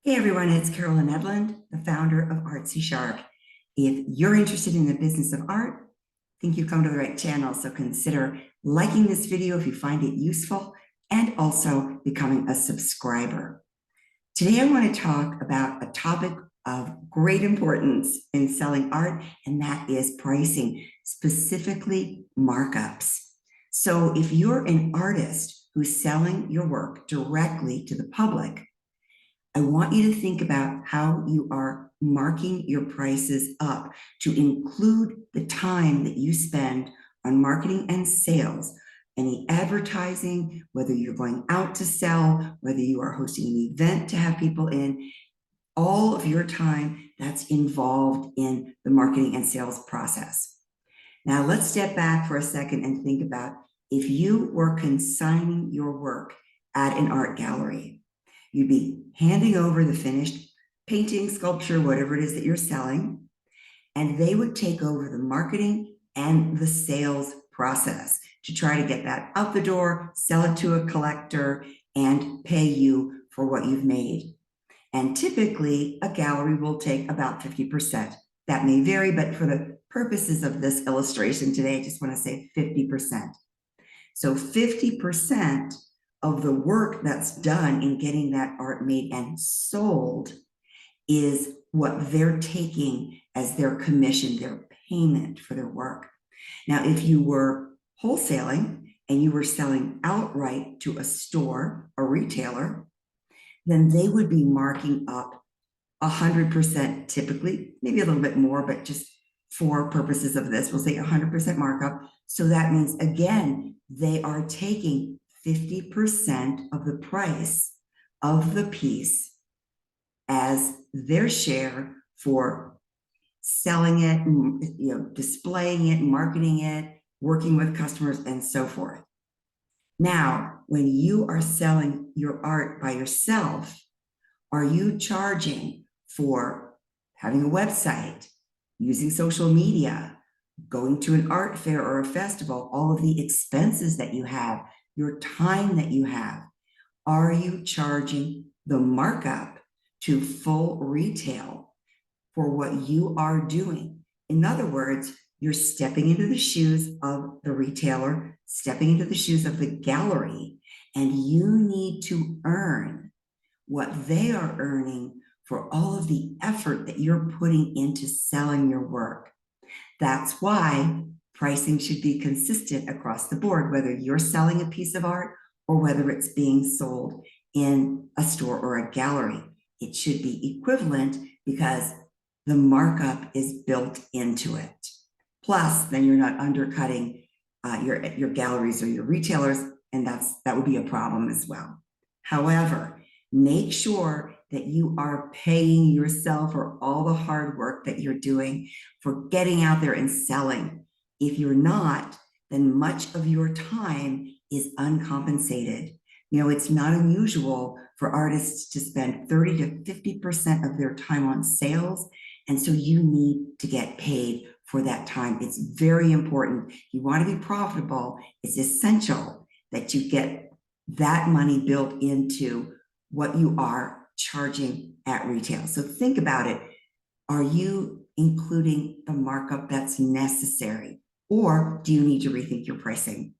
Hey everyone, it's Carolyn Edlund, the founder of Artsy Shark. If you're interested in the business of art, I think you've come to the right channel, so consider liking this video if you find it useful and also becoming a subscriber. Today I want to talk about a topic of great importance in selling art, and that is pricing, specifically markups. So if you're an artist who's selling your work directly to the public, I want you to think about how you are marking your prices up to include the time that you spend on marketing and sales, any advertising, whether you're going out to sell, whether you are hosting an event to have people in, all of your time that's involved in the marketing and sales process. Now, let's step back for a second and think about if you were consigning your work at an art gallery. You'd be handing over the finished painting, sculpture, whatever it is that you're selling, and they would take over the marketing and the sales process to try to get that out the door, sell it to a collector, and pay you for what you've made. And typically, a gallery will take about 50%. That may vary, but for the purposes of this illustration today, I just want to say 50%. So 50% of the work that's done in getting that art made and sold is what they're taking as their commission, their payment for their work. Now, if you were wholesaling and you were selling outright to a store, a retailer, then they would be marking up 100% typically, maybe a little bit more, but just for purposes of this, we'll say 100% markup. So that means, again, they are taking 50% of the price of the piece as their share for selling it, displaying it, marketing it, working with customers, and so forth. Now, when you are selling your art by yourself, are you charging for having a website, using social media, going to an art fair or a festival, all of the expenses that you have, your time that you have? Are you charging the markup to full retail for what you are doing? In other words, you're stepping into the shoes of the retailer, stepping into the shoes of the gallery, and you need to earn what they are earning for all of the effort that you're putting into selling your work. That's why pricing should be consistent across the board, whether you're selling a piece of art or whether it's being sold in a store or a gallery. It should be equivalent because the markup is built into it. Plus, then you're not undercutting your galleries or your retailers, and that would be a problem as well. However, make sure that you are paying yourself for all the hard work that you're doing for getting out there and selling. If you're not, then much of your time is uncompensated. It's not unusual for artists to spend 30 to 50% of their time on sales, and so you need to get paid for that time. It's very important. You want to be profitable. It's essential that you get that money built into what you are charging at retail. So think about it. Are you including the markup that's necessary, or do you need to rethink your pricing?